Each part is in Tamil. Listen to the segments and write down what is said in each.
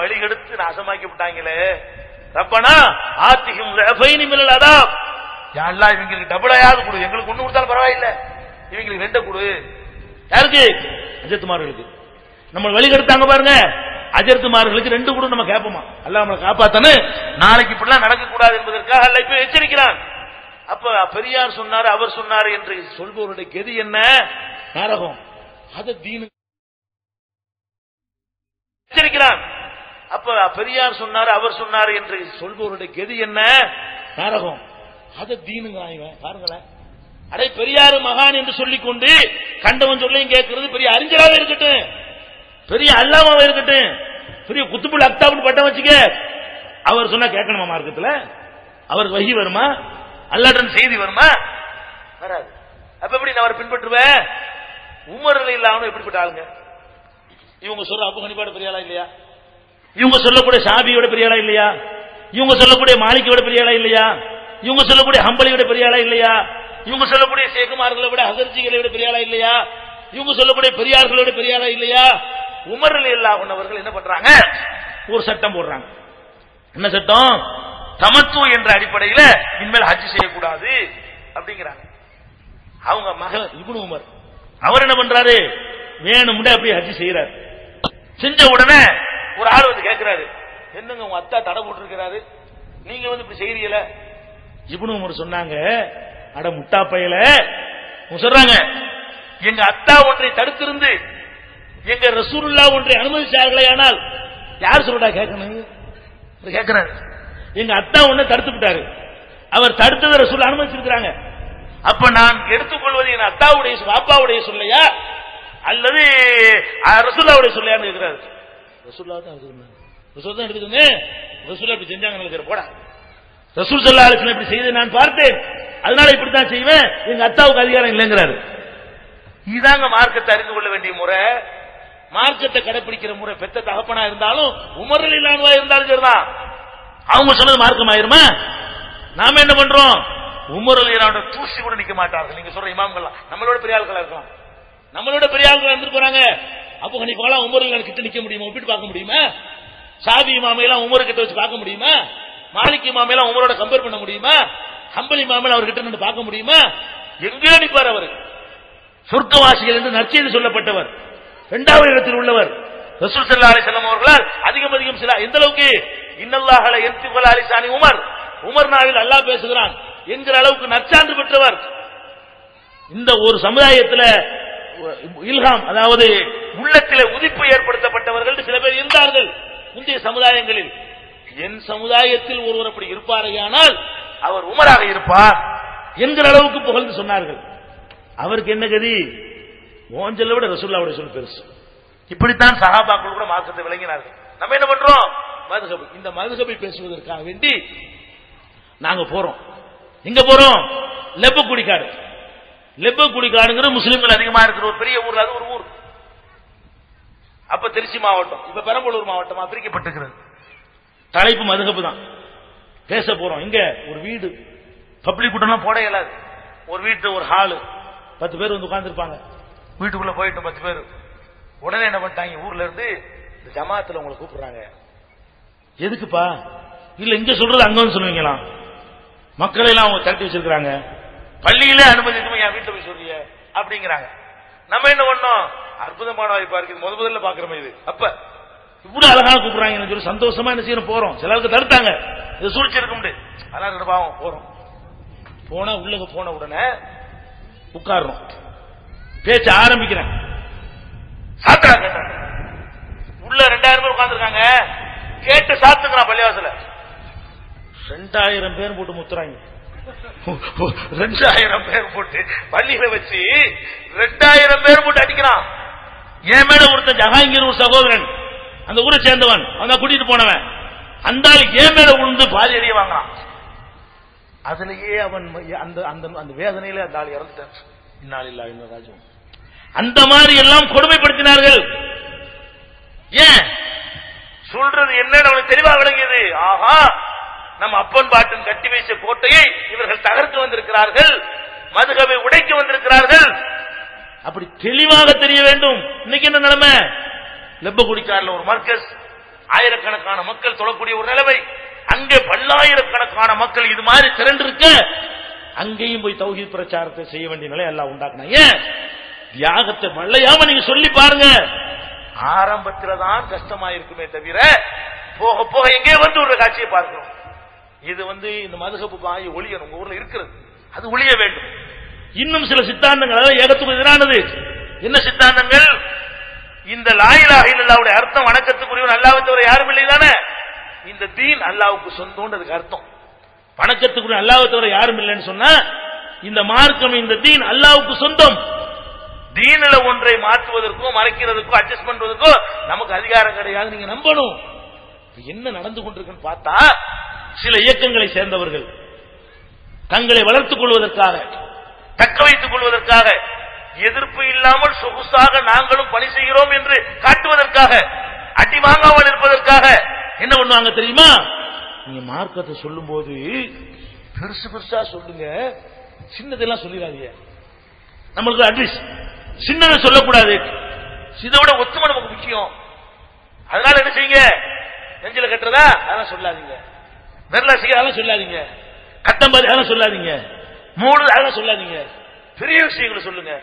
வழிகெடுத்து நாசமாக்கி விட்டாங்களே. ரப்பனா ஆத்திஹிம் லஃபைனி மினல் அதாப், யா அல்லாஹ் இவங்களுக்கு டபுளாயாவது கொடு, எங்களுக்கு ஒண்ணு கொடுத்தாலும் பரவாயில்லை, இவங்களுக்கு ரெண்ட கொடு. யாருக்கு? அஜத்துமார்களுக்கு. நம்ம வழிகெடுத்தாங்க பாருங்க, அஜத்துமார்களுக்கு ரெண்டு கூட நம்ம கேட்போமா? அல்லாஹ் நம்மளை காப்பாத்தனு, நாளைக்கு இப்படிலாம் நடக்க கூடாது என்பதற்காக அல்லாஹ் இப்ப எச்சரிக்கிறான். அப்ப பெரியார் சொன்னாரு, அவர் சொன்னாரு என்று சொல்பவருடைய கெதி என்ன? நரகம். அத தீனு எச்சரிக்கிறான். அப்ப பெரியார் சொன்னாரு, அவர் சொன்னாரு என்று சொல்பவருடைய கெதி என்ன? நரகம். அத தீனுங்க பாருங்களேன். அடே பெரியாரு மகான் என்று சொல்லிக் கொண்டு கண்டவன் சொல்லையும் கேட்கிறது பெரிய அறிஞராக இருக்கட்டும், பெரிய அல்லாமாவே இருக்கட்டும், பெரிய குத்துபுல் அக்தாப்னு பட்டம் வச்சுக்க, அவர் சொன்னா கேட்கணுமா? மார்க்கத்துல அவருக்கு வஹி வருமா? அல்லாஹ்வின் செய்தி வருமா? வராது. அப்ப எப்படி நான் அவரை பின்பற்றுவேன்? உமர் ரலியல்லாஹு அன்ஹு எப்படிப்பட்ட ஆளுங்க? இவங்க சொல்ற அபூ ஹனீஃபாவோட பெரிய ஆளா இல்லையா? இவங்க சொல்லக்கூடிய ஷாபியோட பெரிய ஆளா இல்லையா? இவங்க சொல்லக்கூடிய மாலிகியோட பெரிய ஆளா இல்லையா? இவங்க சொல்லக்கூடிய ஹம்பலியோட பெரிய ஆளா இல்லையா? இவங்க சொல்லக்கூடிய சேகுமார்களை விட ஹஸரஜிகளை விட பெரிய ஆளா இல்லையா? இவங்க சொல்லக்கூடிய பெரியார்களோட பெரிய ஆளா இல்லையா? உமர் ரலியல்லாஹு அன்ஹு அவர்கள் என்ன பண்றாங்க? ஒரு சட்டம் போடுறாங்க. என்ன சட்டம்? தமத்து என்ற அடிப்படையில் இனிமேல் ஹஜ் செய்யக்கூடாது அப்படிங்கிறாங்க. அவங்க மகன் இப்னு உமர் அவர் என்ன பண்றாரு? வேணும்னு அப்படி ஹஜ் செய்யறாரு. செஞ்ச உடனே ஒரு ஆள் வந்து கேட்கிறாரு, என்னங்க உங்க அத்தா தடை போட்டிருக்கிறாரு, நீங்க வந்து இப்படி செய்யறீங்கள? இப்னு உமர் சொன்னாங்க, அட முட்டா பயல, சொல்றாங்க எங்க அத்தா ஒன்றை தடுத்திருந்து எங்க ரசூலுல்லாஹ் ஒன்றை அனுமதிச்சார்களே, ஆனால் யார் சொல்றா கேட்கணும்? கேட்கிறாரு. எங்க அத்தா ஒன்றை தடுத்து விட்டாரு, அவர் தடுத்ததை ரசூல் அனுமதிச்சிருக்கிறாங்க. அப்ப நான் எடுத்துக்கொள்வது என் அத்தாவுடைய பாப்பாவுடைய சொல்லையா அல்லது ரசூலுல்லாஹ்வுடைய சொல்லையான்னு கேட்கிறாரு. ரசூலுல்லாஹ் தான் எடுத்துக்கோங்க, ரசூலுல்லாஹ் இப்படி செஞ்சாங்க போடா, ரசூல் ஸல்லல்லாஹு அலைஹி வஸல்லம் இப்படி செய்து நான் பார்த்தேன், அதனால இப்படித்தான் செய்வேன், எங்க அத்தாவுக்கு அதிகாரம் இல்லைங்கிறாரு. இதாங்க மார்க்கத்தை அறிந்து கொள்ள வேண்டிய முறை, மார்க்கத்தை கடைபிடிக்கிற முறை. பெத்த தகப்பனா இருந்தாலும் உமர் ரலியல்லாஹு அன்ஹு இருந்தாலும் சரிதான், அவங்க சொன்னது மார்க்கம் ஆயிருமா? நாம என்ன பண்றோம்? உமர் ரலியல்லாஹு அன்ஹு தூசி கூட நிக்க மாட்டார்கள். நீங்க சொல்ற இமாம்கள் நம்மளோட பெரிய ஆட்களா இருக்கலாம், நம்மளோட பெரிய ஆட்கள் இருந்து போறாங்க. அபூ ஹனீஃபா உமர் ரலியல்லாஹு கிட்ட நிக்க முடியுமா? ஒப்பிட்டு பார்க்க முடியுமா? ஷாஃபி இமாமையெல்லாம் உமர் கிட்ட வச்சு பார்க்க முடியுமா? மாலிக் இமாமையெல்லாம் உமரோட கம்பேர் பண்ண முடியுமா? ஹம்பலி இமாமையெல்லாம் அவர்கிட்ட நின்று பார்க்க முடியுமா? எங்கே நிற்பார் அவர்? சொர்க்கவாசிகள் என்று நற்செய்தி சொல்லப்பட்டவர், இரண்டாவது இடத்தில் உள்ளவர். ரசூல் ஸல்லல்லாஹு அலைஹி வஸல்லம் அவர்களால் அதிகம் சில எந்த அளவுக்கு இன்னல்லாஹ லா யன்திகு அலா லிசானி உமர், உமர் நாவில் அல்லாஹ் பேசுகிறான் என்கிற அளவுக்கு நற்சான்று பெற்றவர். இந்த ஒரு சமுதாயத்தில் இல்ஹாம், அதாவது உள்ளத்திலே உதிப்பு ஏற்படுத்தப்பட்டவர்கள் சில பேர் இருந்தார்கள் முந்தைய சமுதாயங்களில். என் சமுதாயத்தில் ஒருவர் அப்படி இருப்பாரையானால் அவர் உமராக இருப்பார் என்கிற அளவுக்கு புகழ்ந்து சொன்னார்கள். அவருக்கு என்ன கதி? ஓஞ்சலை விட ரசூலுல்லாஹ்வுடைய சொல் பெருசு. இப்படித்தான் சஹாபாக்கள் கூட மார்க்கத்தை விளங்கினார்கள். நம்ம என்ன பண்றோம்? மதுஹப். இந்த மதுஹபை பேசுவதற்காக வேண்டி நாங்க போறோம். எங்க போறோம்? லெப்பக்குடிக்காடு. லெப்பக்குடிக்காடுங்கிற முஸ்லிம்கள் அதிகமா இருக்கிற ஒரு பெரிய ஊர், அது ஒரு ஊர். அப்ப திருச்சி மாவட்டம், இப்ப பெரம்பலூர் மாவட்டமா பிரிக்கப்பட்டிருக்கிறது. தலைப்பு மதுஹப் தான். பேச போறோம். இங்க ஒரு வீடு, பப்ளிக் கூட்டம்லாம் போட இயலாது. ஒரு வீட்டு ஒரு ஹாலு, 10 பேர் வந்து உட்கார்ந்துருப்பாங்க. வீட்டுக்குள்ள போயிட்டு 10 பேர். உடனே என்ன பண்ணிட்டாங்க, ஊர்ல இருந்து இந்த ஜமாத்துல உங்களை கூப்பிடுறாங்க. எதுக்குப்பா? இல்ல இங்க சொல்றது அங்க வந்து சொல்லுவீங்களாம். மக்களை எல்லாம் அவங்க திரட்டி வச்சிருக்காங்க, பள்ளியிலே அனுமதி என் வீட்டுல போய் சொல்றீங்க அப்படிங்கிறாங்க. நம்ம என்ன பண்ணோம்? அற்புதமான வாய்ப்பா இருக்கு, முதல்ல பாக்குறோம். இது அப்ப இவ்வளவு அழகான கூப்பிடுறாங்க சொல்லி சந்தோஷமா என்ன செய்யணும், போறோம். சிலருக்கு தடுத்தாங்க, இது சூழ்ச்சி இருக்க முடியும், அதெல்லாம் பாவம் போறோம். போனா உள்ளக போன உடனே உட்கார்றோம், பேச்ச ஆரம்பிக்கிறேன். சாத்துறா கேட்டாங்க. உள்ள 2000 பேர் உட்கார்ந்துருக்காங்க, கேட்டு சாத்துங்கிறான் பள்ளிவாசல. 2000 பேர் போட்டு முத்துறாங்க. 2000 பேர் போட்டு பள்ளியில வச்சு 2000 பேர் போட்டு அடிக்கிறான். என் மேல ஒருத்தன் ஜஹாங்கீர் ஒரு சகோதரன், அந்த ஊரை சேர்ந்தவன், அவன் கூட்டிட்டு போனவன், அந்த என் மேல விழுந்து பாதி அடிய வாங்கினான். அதுலயே அவன் அந்த வேதனையில அந்த ஆள் இறந்துட்டான். இன்னாலில்லாஹி வ இன்னா இலைஹி ராஜிஊன். அந்த மாதிரி எல்லாம் கொடுமைப்படுத்தினார்கள். ஏன் சொல்றது என்னன்னு அவனுக்கு தெளிவா விளங்கியது. ஆஹா, நம்ம அப்பன் பாட்டன் கட்டி வைச்ச கோட்டையை இவர்கள் தகர்க்க வந்திருக்கிறார்கள், மதுஹபை உடைக்க வந்திருக்கிறார்கள். அப்படி தெளிவாக தெரிய வேண்டும். இன்னைக்கு என்ன நிலைமை? லெப்பக்குடிக்காரில் ஒரு மர்கஸ், ஆயிரக்கணக்கான மக்கள் தொழக்கூடிய ஒரு நிலைமை, அங்கே பல்லாயிரக்கணக்கான மக்கள் இது மாதிரி திரண்டு இருக்க அங்கேயும் போய் தௌஹீத் பிரச்சாரத்தை செய்ய வேண்டிய நிலை எல்லாம் உண்டாக்குனா. ஏன் தியாகத்தை மல்லையாம நீங்க சொல்லி பாருங்க. ஆரம்பத்தில் தான் கஷ்டமா இருக்குமே தவிர போக போக எங்கே வந்து ஒரு காட்சியை பார்க்கிறோம். இது இந்த மதுஹப் பாய் ஒளியன் உங்க ஊர்ல இருக்கிறது, அது ஒளிய வேண்டும். இன்னும் சில சித்தாந்தங்கள் அதாவது ஏகத்துக்கு எதிரானது. என்ன சித்தாந்தங்கள்? இந்த லா இலாஹ இல்லல்லாஹ்வுடைய அர்த்தம் வணக்கத்துக்குரியவன் அல்லாஹ்வை தவிர யாரும் இல்லை தானே. இந்த தீன் அல்லாஹ்வுக்கு சொந்தம்ன்றதுக்கு அர்த்தம். வணக்கத்துக்குரிய அல்லாஹ்வை தவிர யாரும் இல்லைன்னு சொன்னா இந்த மார்க்கம் இந்த தீன் அல்லாஹ்வுக்கு சொந்தம். தீனில ஒன்றை மாற்றுவதற்கோ மறைக்கிறதுக்கோ அட்ஜஸ்ட் பண்றதுக்கோ நமக்கு அதிகாரம் கிடையாது. நீங்க நம்பணும். என்ன நடந்து கொண்டிருக்குன்னு பார்த்தா சில இயக்கங்களை சேர்ந்தவர்கள் தங்களை வளர்த்துக் கொள்வதற்காக தக்க வைத்துக் கொள்வதற்காக எதிர்ப்பு இல்லாமல் சொகுசாக நாங்களும் பணி செய்கிறோம் என்று காட்டுவதற்காக அடி வாங்காமல் இருப்பதற்காக என்ன பண்ணுவாங்க தெரியுமா? நீங்க மார்க்கத்தை சொல்லும் போது பெருசு பெருசா சொல்லுங்க, சின்னதெல்லாம் சொல்லிடாதீங்க. நம்மளுக்கு அட்வைஸ் சின்னதை சொல்லக்கூடாது. இதோட ஒத்துமை நமக்கு முக்கியம். அதனால என்ன செய்யுங்க, நெஞ்சில கட்டுறதா அதெல்லாம் சொல்லாதீங்க, வெரலா செய்ய அதெல்லாம் சொல்லாதீங்க, கட்டம்பாதி அதெல்லாம் சொல்லாதீங்க, மூடு அதெல்லாம் சொல்லாதீங்க. பெரிய விஷயங்களை சொல்லுங்க.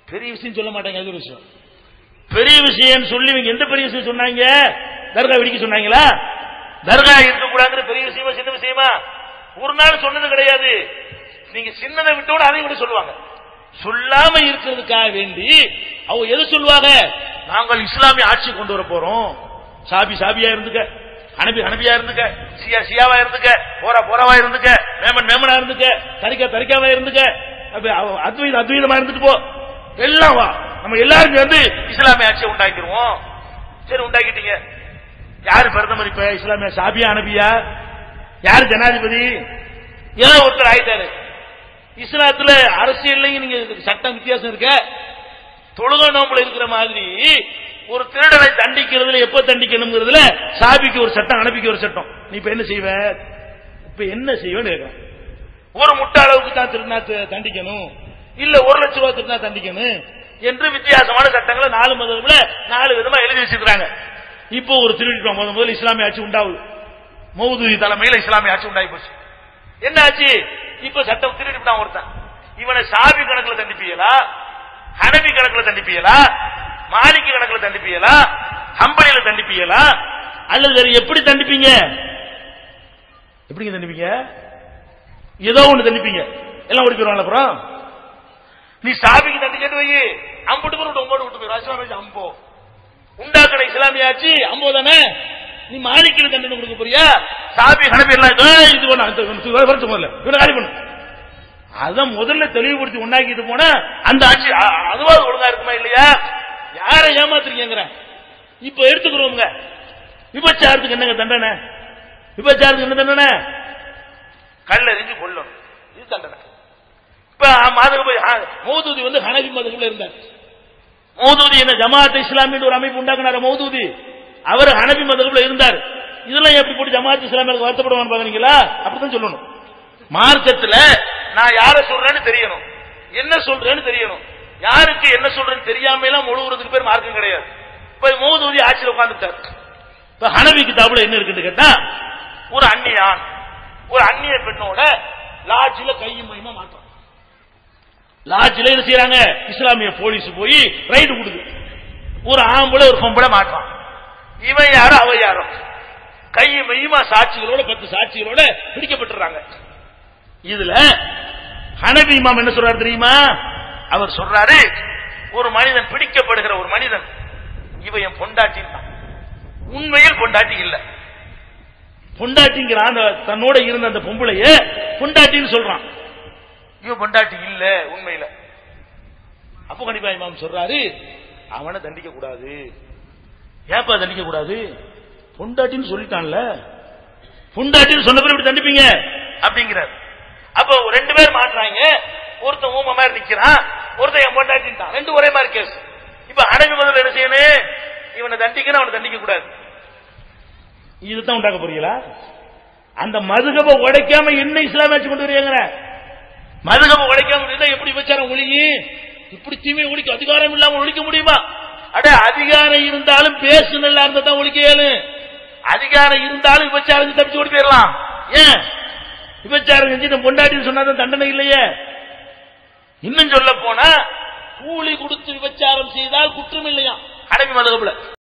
பெரிய விஷயம் சொல்ல மாட்டாங்க. அது ஒரு விஷயம் பெரிய விஷயம் சொல்லி எந்த பெரிய விஷயம் சொன்னாங்க? தர்கா வெடிக்க சொன்னாங்களா? தர்கா இருக்கக்கூடாது பெரிய விஷயமா சின்ன விஷயமா? ஒரு நாள் சொன்னது கிடையாது. நீங்க சின்னதை விட்டோட அதை விட சொல்லுவாங்க. சொல்லாம இருக்கிறதுக்காக வேண்டி அவங்க எது சொல்லுவாங்க? நாங்கள் இஸ்லாமிய ஆட்சி கொண்டு வர போறோம். சாபி சாபியா இருந்துக்க, ஹனபி ஹனபியா இருந்துக்க, சியா சியாவா இருந்துக்க, போரா போராவா இருந்துக்க, மேமன் மேமனா இருந்துக்க, தரிக்கா தரிக்காவா இருந்துக்க, அத்வைத அத்வைதமா இருந்துட்டு போ, எல்லாம் வா, நம்ம எல்லாருக்கும் இஸ்லாமிய ஆட்சியை உண்டாக்கிடுவோம். சரி உண்டாக்கிட்டீங்க. யாரு பிரதமர்? இப்ப இஸ்லாமிய சாபியா ஹனபியா? யாரு ஜனாதிபதி? ஏதோ ஒருத்தர் ஆயிட்டாரு. இஸ்லாத்துல அரசியல்லையும் நீங்க சட்டம் வித்தியாசம் இருக்க. தொழுகை நோம்புல இருக்கிற மாதிரி ஒரு திருடனை தண்டிக்கிறதுல எப்ப தண்டிக்கணும்ங்கிறதுல சாபிக்கு ஒரு சட்டம், அனுப்பிக்கு ஒரு சட்டம். நீ இப்ப என்ன செய்வ? இப்ப என்ன செய்வேன்னு கேட்கிறேன். ஒரு முட்டாளவுக்கு தான் திருநா தண்டிக்கணும், இல்ல 1 லட்சம் ரூபாய் திருநா தண்டிக்கணும் என்று வித்தியாசமான சட்டங்களை 4 மதத்துல 4 விதமா எழுதி வச்சிருக்காங்க. இப்போ ஒரு திருடிட்டோம், முதல்ல இஸ்லாமிய ஆட்சி உண்டாகுது. மௌதூதி தலைமையில இஸ்லாமிய ஆட்சி உண்டாகி போச்சு. என்ன ஆச்சு? இப்ப சட்டம் திருடிட்டான் ஒருத்தன். இவனை சாபி கணக்குல தண்டிப்பீங்களா, ஹனபி கணக்குல தண்டிப்பீங்களா, மாலிகி கணக்குல தண்டிப்பீங்களா, ஹம்பலியில தண்டிப்பீங்களா, அல்லது வேற எப்படி தண்டிப்பீங்க? எப்படிங்க தண்டிப்பீங்க? ஏதோ ஒண்ணு தண்டிப்பீங்க, எல்லாம் ஓடி போயிருவாங்க. அப்புறம் நீ சாபிக்கு தண்டிக்கிட்டு வை, அம்புட்டு பேர் விட்டு விட்டு போயிடும். இஸ்லாமிய அம்போ உண்டாக்கட இஸ்லாமிய ஆட்சி அம்போ தானே. நீ மாலிக்கில தண்டனை கொடுக்க போறியா? சாபி ஹனபி எல்லாம் இது பண்ண அதான் முதல்ல தெளிவுபடுத்தி உண்டாக்கிட்டு போன அந்த ஆட்சி அதுவாது ஒழுங்கா இருக்குமா இல்லையா? யாரை ஏமாத்துறீங்க? இப்ப எடுத்துக்கிறோங்க. விபச்சாரத்துக்கு என்னங்க தண்டனை? விபச்சாரத்துக்கு என்ன தண்டனை? கல்லறிஞ்சு கொல்லணும், இது தண்டனை. இப்ப மௌதூதி ஹனபி மதகுல இருந்தார். மௌதூதி என்ன ஜமாஅத் இஸ்லாமி ஒரு அமைப்பு உண்டாக்குனார மௌதூதி, அவர் ஹனபி மதகுல இருந்தார். இதெல்லாம் எப்படி போட்டு ஜமாஅத் இஸ்லாமியருக்கு வருத்தப்படுவான்னு பாக்குறீங்களா? அப்படித்தான் சொல்லணும். மார்க்கத்துல நான் யார சொல்றேன்னு தெரியணும், என்ன சொல்றேன்னு தெரியணும். யாருக்கு என்ன சொல்றேன்னு தெரியாம எல்லாம் முழுவதுக்கு பேர் மார்க்கம் கிடையாது. இப்ப மௌதூதி ஆட்சியில் உட்கார்ந்துட்டார். இப்ப ஹனபி கிதாபுல என்ன இருக்குன்னு கேட்டா, ஒரு அந்நியான் ஒரு அந்நிய பெண்ணோட லாட்ஜில கையும் மையமா மாற்றம். லாட்ஜில என்ன செய்யறாங்க? இஸ்லாமிய போலீஸ் போய் ரைடு கொடுக்குது. ஒரு ஆம்பளை ஒரு பொம்பளை மாற்றான். இவன் யாரோ அவ யாரோ கையும் மையமா சாட்சிகளோட 10 சாட்சிகளோட பிடிக்கப்பட்டுறாங்க. இதுல ஹனபி இமாம் என்ன சொல்றாரு தெரியுமா? அவர் சொல்றாரு, ஒரு மனிதன் பிடிக்கப்படுகிற ஒரு மனிதன் இவ என் பொண்டாட்டின் தான். உண்மையில் பொண்டாட்டி இல்ல. பொண்டாட்டிங்கிறான், தன்னோட இருந்த அந்த பொம்பளைய பொண்டாட்டின்னு சொல்றான். இவன் பொண்டாட்டி இல்ல உண்மையில. அப்போ கண்டிப்பா இமாம் சொல்றாரு, அவனை தண்டிக்க கூடாது. ஏப்பா தண்டிக்க கூடாது? பொண்டாட்டின்னு சொல்லிட்டான்ல, பொண்டாட்டின்னு சொன்ன பிறகு தண்டிப்பீங்க அப்படிங்கிறார். அப்போ 2 பேர் மாற்றாங்க. ஒருத்தன் ஊம மாதிரி நிக்கிறான், ஒருத்தன் என் பொண்டாட்டின்ட்டான். 2 ஒரே மாதிரி கேஸ். இப்ப ஹனபி மதம் என்ன செய்யணும்? இவனை தண்டிக்கணும், அவனை தண்டிக்க கூடாது. இதுதான் உண்டாக்க போறீங்களா? அந்த மதுகப உடைக்காம என்ன இஸ்லாமிய ஆட்சி கொண்டு வரீங்க? மதுகப உடைக்காம இருந்தா எப்படி விபச்சாரம் ஒழியும்? இப்படி தீமை ஒழிக்க அதிகாரம் இல்லாம ஒழிக்க முடியுமா? அட அதிகாரம் இருந்தாலும் பேசு நல்லா இருந்தா தான் ஒழிக்க இயலும். அதிகாரம் இருந்தாலும் விபச்சாரம் தப்பிச்சு ஓடி போயிடலாம். ஏன் விபச்சாரம் செஞ்சு நம்ம பொண்டாட்டின்னு சொன்னாதான் தண்டனை இல்லையே. இன்னும் சொல்ல போனா கூலி கொடுத்து விபச்சாரம் செய்தால் குற்றம் இல்லையா ஹனபி மதுஹப்ல.